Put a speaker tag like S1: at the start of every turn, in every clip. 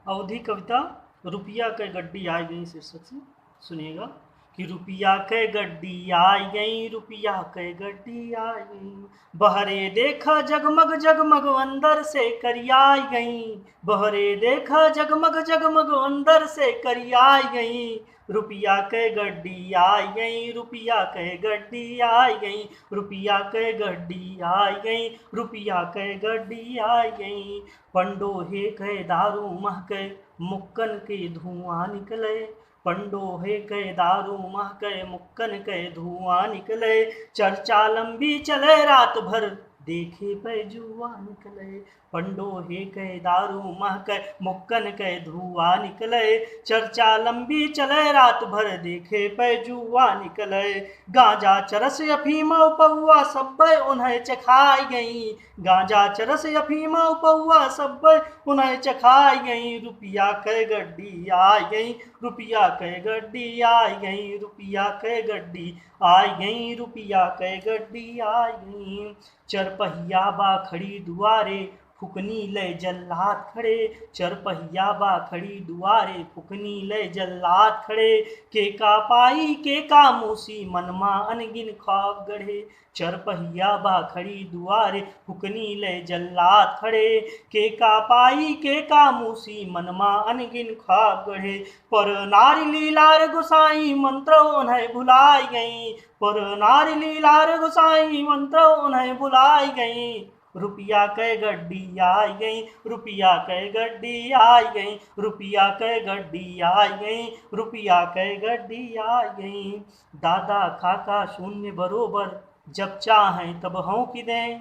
S1: अवधि कविता रुपया के गड्डी आई गई शीर्षक से सुनिएगा कि रुपया के गड्डी आई गई, रुपया के गड्डी आई गई, बहरे देखा जगमग जगमग अंदर से करियाई गई, बहरे देखा जगमग जगमग अंदर से करियाई गई, रुपया के गड्डी आई गई, रुपया के गड्डी आई गई, रुपया के गड्डी आई गई, रुपया के गड्डी आई गई, पंडोहे के दारू महके मुक्कन के धुआं निकले, पंडोहे के दारू महके मुक्कन के धुआं निकले, चर्चा लंबी चले रात भर देखे पे जुआ निकले, पंडोहे के दारू महके मुक्कन के धुआं निकले, चर्चा लंबी चले रात भर देखे पे जुआ निकले, गांजा चरस अफीम पौआ सब्बे उन्हें चखाई गई, गांजा चरस अफीम पौआ सब्बे उन्हें चखाई गई, रुपया के गड्डी आई गई, रुपया के गड्डी आई गई, रुपया के गड्डी आई गई, रुपया के गड्डी आई गई, चरपहिया बा खड़ी दुआरे फुकनी ले जल्लाद खड़े, चरपहिया बा खड़ी दुआरे फुकनी ले जल्लाद खड़े, के का पाई के का मूसी मनमा अनगिन ख्वाब गढ़े, चरपहिया बा खड़ी दुआरे फुकनी ले जल्लाद खड़े, के का पाई के का मूसी मनमा अनगिन ख्वाब गढ़े, पर नारी लीलार गुसाई मंत्र उन्हें भुलाई गई, पर नारी लीलार गुसाई मंत्र उन्हें भुलाई गई, रुपया के गड्डी आई गई, रुपया के गड्डी आई गई, रुपया के गड्डी आई गई, रुपया के गड्डी आई गई, दादा काका शून्य बरोबर जब चाहें तब हौंकी दें,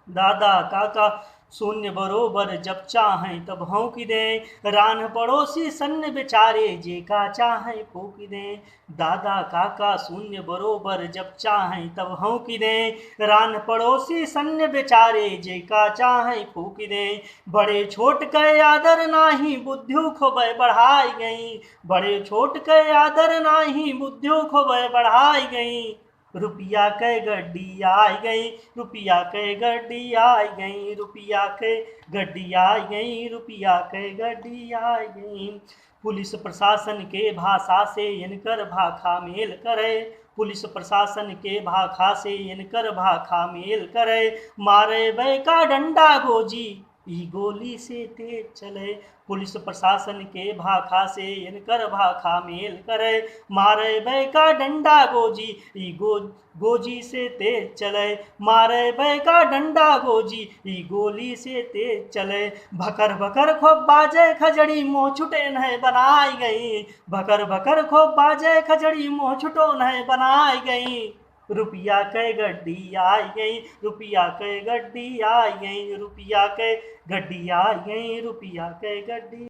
S1: दादा काका शून्य बरोबर जब चाहें तब हौंकी दें, रान पड़ोसी सन्न बेचारे जे का चाहें फूकी दें, दादा काका शून्य बरोबर जब चाहें तब हौंकी दें, रान पड़ोसी सन्न बेचारे जे का चाहें फूकी दें, बड़े छोट के आदर नाही बुद्धियों खोबे बढ़ाई गई, बड़े छोट के आदर नाही बुद्धियों खोबे बढ़ाई गई, रुपया के गड्डी आई गई, रुपया के गड्डी आई गई, रुपया के गड्डी आई गई, रुपया के गड्डी आई गई, पुलिस प्रशासन के भाषा से इनकर भाखा मेल करे, पुलिस प्रशासन के भाखा से इनकर भाखा मेल करे, मारे बे का डंडा गोजी ई गोली से तेज चले, पुलिस प्रशासन के भाखा से इनकर भाखा मेल करे, मारे बे का डंडा गोजी ई गोजी से तेज चले, मारे बे का डंडा गोजी ई गोली से तेज चले, भकर भकर खूब बाजे खजड़ी मोह छुटे नहीं बनाई गई, भकर भकर खूब बाजे खजड़ी मोह छुटो नहीं बनाई गई, रुपया के गड्डी आई गई, रुपया के गड्डी आई गई, रुपया के गड्डी आई गई, रुपया के गड्डी